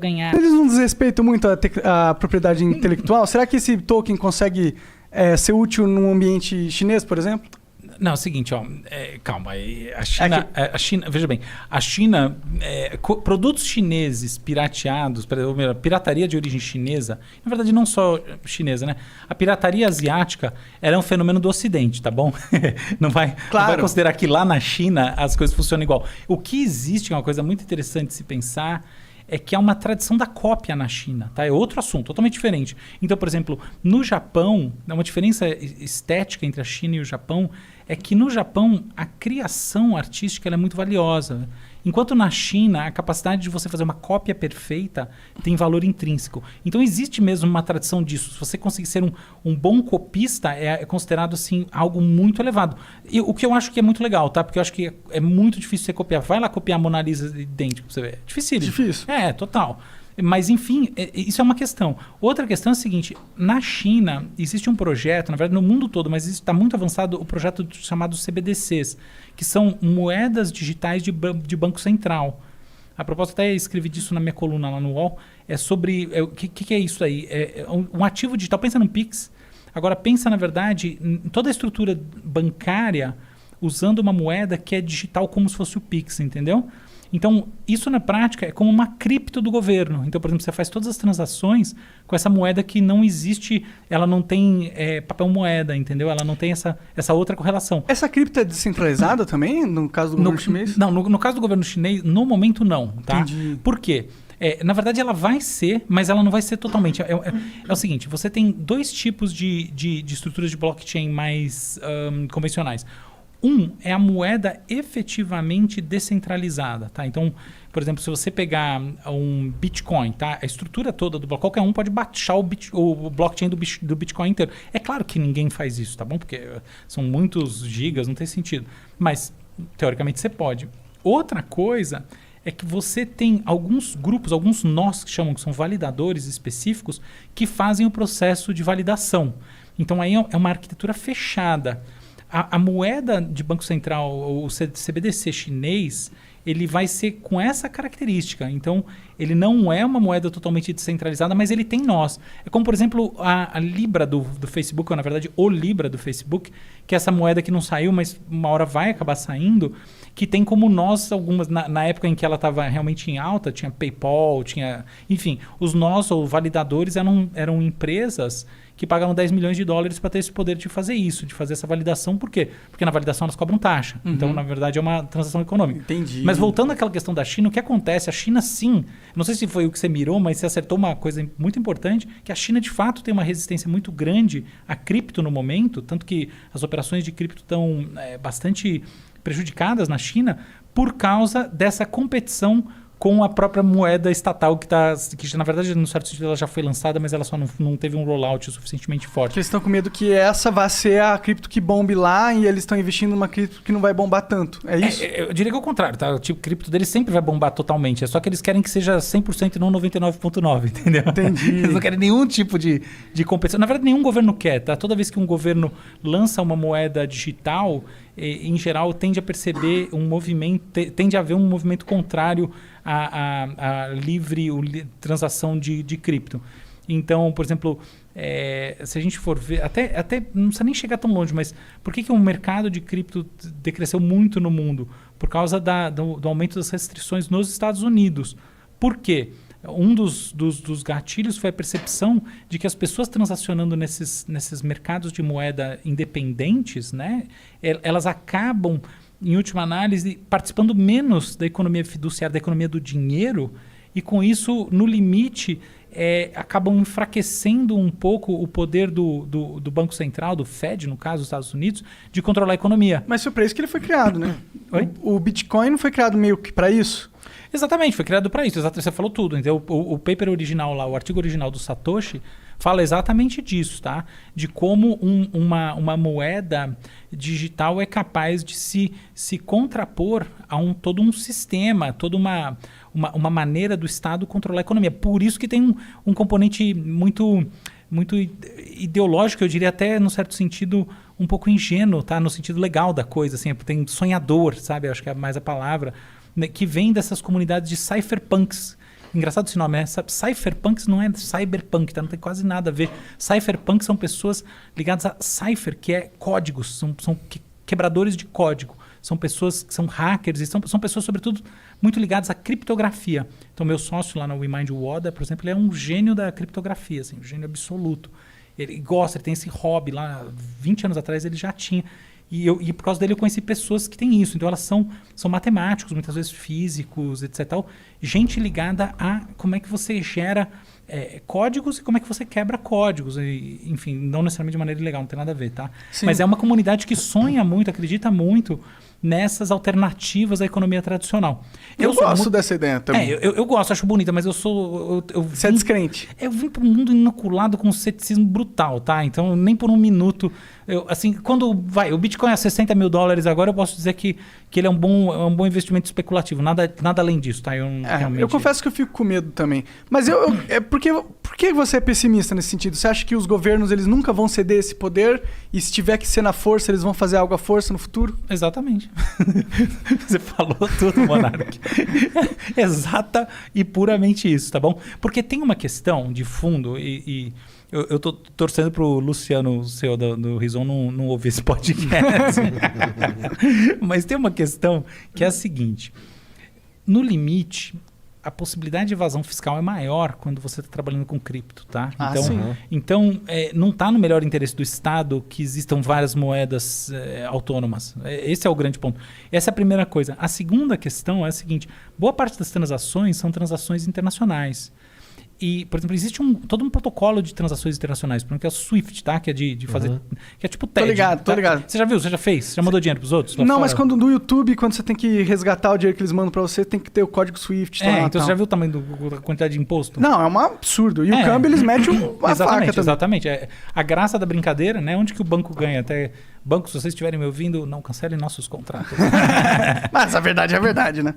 ganhar. Eles não desrespeitam muito a propriedade intelectual? Será que esse token consegue ser útil num ambiente chinês, por exemplo? Não, é o seguinte, calma. A China, veja bem, a China, produtos chineses pirateados, pirataria de origem chinesa, na verdade não só chinesa, né? A pirataria asiática era um fenômeno do Ocidente, tá bom? Não vai considerar que lá na China as coisas funcionam igual. O que existe, é uma coisa muito interessante de se pensar, é que há uma tradição da cópia na China, tá? É outro assunto, totalmente diferente. Então, por exemplo, no Japão, uma diferença estética entre a China e o Japão é que no Japão a criação artística ela é muito valiosa. Enquanto na China a capacidade de você fazer uma cópia perfeita tem valor intrínseco. Então existe mesmo uma tradição disso. Se você conseguir ser um bom copista, é considerado assim, algo muito elevado. E o que eu acho que é muito legal, tá? Porque eu acho que é muito difícil você copiar. Vai lá copiar a Mona Lisa idêntica pra você ver. É difícil. Difícil. Total. Mas, enfim, isso é uma questão. Outra questão é a seguinte, na China existe um projeto, na verdade no mundo todo, mas está muito avançado o projeto chamado CBDCs, que são moedas digitais de Banco Central. A proposta, até escrevi disso na minha coluna lá no UOL, é sobre... O que é isso aí? É um ativo digital, pensa no Pix, agora pensa, na verdade, em toda a estrutura bancária usando uma moeda que é digital como se fosse o Pix, entendeu? Então, isso na prática é como uma cripto do governo. Então, por exemplo, você faz todas as transações com essa moeda que não existe, ela não tem papel moeda, entendeu? Ela não tem essa outra correlação. Essa cripto é descentralizada também, no caso do governo chinês? Não, no caso do governo chinês, no momento não. Tá? Entendi. Por quê? Na verdade, ela vai ser, mas ela não vai ser totalmente. É o seguinte, você tem dois tipos de estruturas de blockchain mais convencionais. Um é a moeda efetivamente descentralizada, tá? Então, por exemplo, se você pegar um Bitcoin, tá? A estrutura toda do bloco, qualquer um pode baixar o blockchain do Bitcoin inteiro. É claro que ninguém faz isso, tá bom? Porque são muitos gigas, não tem sentido. Mas, teoricamente, você pode. Outra coisa é que você tem alguns grupos, alguns nós que chamam, que são validadores específicos, que fazem o processo de validação. Então, aí é uma arquitetura fechada. A moeda de Banco Central, o CBDC chinês, ele vai ser com essa característica. Então, ele não é uma moeda totalmente descentralizada, mas ele tem nós. É como, por exemplo, a Libra do Facebook, ou na verdade o Libra do Facebook, que é essa moeda que não saiu, mas uma hora vai acabar saindo, que tem como nós algumas... Na época em que ela estava realmente em alta, tinha PayPal, tinha... Enfim, os nós ou validadores eram empresas que pagavam 10 milhões de dólares para ter esse poder de fazer isso, de fazer essa validação. Por quê? Porque na validação elas cobram taxa. Uhum. Então, na verdade, é uma transação econômica. Entendi. Mas voltando àquela questão da China, o que acontece? A China, sim, não sei se foi o que você mirou, mas você acertou uma coisa muito importante, que a China, de fato, tem uma resistência muito grande a cripto no momento, tanto que as operações de cripto estão bastante prejudicadas na China por causa dessa competição com a própria moeda estatal que na verdade, no certo sentido, ela já foi lançada, mas ela só não teve um rollout suficientemente forte. Eles estão com medo que essa vá ser a cripto que bombe lá e eles estão investindo numa cripto que não vai bombar tanto. É isso? Eu diria que é o contrário, tá? O tipo cripto deles sempre vai bombar totalmente. É só que eles querem que seja 100% e não 99,9%, entendeu? Entendi. Eles não querem nenhum tipo de competição. Na verdade, nenhum governo quer, tá? Toda vez que um governo lança uma moeda digital, em geral, tende a perceber um movimento, tende a haver um movimento contrário à livre transação de cripto. Então, por exemplo, se a gente for ver, até não precisa nem chegar tão longe, mas por que o mercado de cripto decresceu muito no mundo? Por causa do aumento das restrições nos Estados Unidos. Por quê? Um dos gatilhos foi a percepção de que as pessoas transacionando nesses mercados de moeda independentes, né, elas acabam, em última análise, participando menos da economia fiduciária, da economia do dinheiro, e com isso, no limite, acabam enfraquecendo um pouco o poder do Banco Central, do Fed, no caso dos Estados Unidos, de controlar a economia. Mas foi para isso que ele foi criado, né? Oi? O Bitcoin não foi criado meio que para isso? Exatamente, foi criado para isso. Você falou tudo. Então, o paper original lá, o artigo original do Satoshi, fala exatamente disso, tá? De como uma moeda digital é capaz de se contrapor a todo um sistema, toda uma maneira do Estado controlar a economia. Por isso que tem um componente muito ideológico, eu diria até, no certo sentido, um pouco ingênuo, tá? No sentido legal da coisa, assim, tem sonhador, sabe? Eu acho que é mais a palavra, né? Que vem dessas comunidades de cypherpunks. Engraçado esse nome, né? Cypherpunks não é cyberpunk, tá? Não tem quase nada a ver. Cypherpunks são pessoas ligadas a cipher, que é códigos, são quebradores de código. São pessoas que são hackers e são pessoas, sobretudo, muito ligadas à criptografia. Então, meu sócio lá na WeMind, o Oda, por exemplo, ele é um gênio da criptografia, assim, um gênio absoluto. Ele gosta, ele tem esse hobby lá, 20 anos atrás ele já tinha. E por causa dele eu conheci pessoas que têm isso. Então elas são matemáticos, muitas vezes físicos, etc. Tal. Gente ligada a como é que você gera códigos e como é que você quebra códigos. E, enfim, não necessariamente de maneira ilegal, não tem nada a ver, tá? Sim. Mas é uma comunidade que sonha muito, acredita muito nessas alternativas à economia tradicional. Eu gosto dessa ideia também. Eu gosto, acho bonita, mas Você é descrente. Eu vim para um mundo inoculado com um ceticismo brutal, tá? Então, nem por um minuto... quando o Bitcoin é $60 mil agora, eu posso dizer que ele é um bom investimento especulativo. Nada além disso, tá? Eu confesso que eu fico com medo também. Mas por que você é pessimista nesse sentido? Você acha que os governos eles nunca vão ceder esse poder e se tiver que ser na força, eles vão fazer algo à força no futuro? Exatamente. Você falou tudo, Monark. Exata e puramente isso, tá bom? Porque tem uma questão de fundo e eu tô torcendo pro Luciano, o CEO do Rizon, não ouvir esse podcast. Mas tem uma questão que é a seguinte. No limite, a possibilidade de evasão fiscal é maior quando você está trabalhando com cripto, tá? Então, não está no melhor interesse do Estado que existam várias moedas autônomas. Esse é o grande ponto. Essa é a primeira coisa. A segunda questão é a seguinte. Boa parte das transações são transações internacionais. E, por exemplo, existe todo um protocolo de transações internacionais, por exemplo, que é o SWIFT, tá? Que é de fazer... Que é tipo TED. Tô ligado. Você já viu? Você já fez? Você já mandou dinheiro pros outros? Não, mas no YouTube, quando você tem que resgatar o dinheiro que eles mandam pra você, tem que ter o código SWIFT. Então você já viu o tamanho da quantidade de imposto? Não, é um absurdo. E o câmbio, eles metem a faca também. Exatamente. A graça da brincadeira, né? Onde que o banco ganha? Até banco, se vocês estiverem me ouvindo, não cancelem nossos contratos. Mas a verdade é a verdade, né?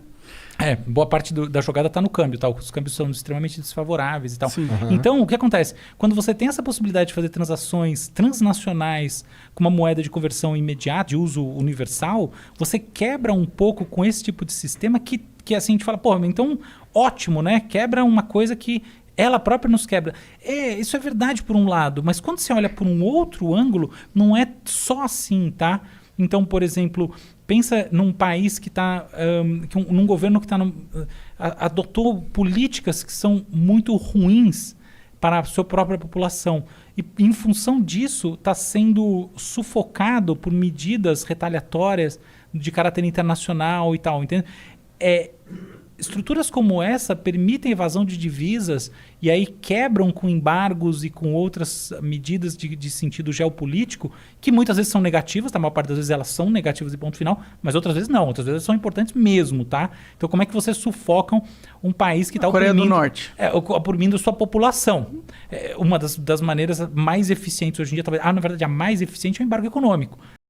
Boa parte da jogada está no câmbio, tá? Os câmbios são extremamente desfavoráveis e tal. Então, o que acontece? Quando você tem essa possibilidade de fazer transações transnacionais com uma moeda de conversão imediata, de uso universal, você quebra um pouco com esse tipo de sistema que assim, a gente fala, pô, então ótimo, né? Quebra uma coisa que ela própria nos quebra. Isso é verdade por um lado, mas quando você olha por um outro ângulo, não é só assim, tá? Então, por exemplo, pensa num país que está... num governo que adotou políticas que são muito ruins para a sua própria população. E, em função disso, está sendo sufocado por medidas retaliatórias de caráter internacional e tal, entende? Estruturas como essa permitem evasão de divisas e aí quebram com embargos e com outras medidas de sentido geopolítico que muitas vezes são negativas, tá? A maior parte das vezes elas são negativas e ponto final, mas outras vezes não, outras vezes são importantes mesmo, tá? Então como é que vocês sufocam um país que está Coreia do Norte. Oprimindo a sua população? Uma das maneiras mais eficientes hoje em dia, talvez, na verdade a mais eficiente é o embargo econômico.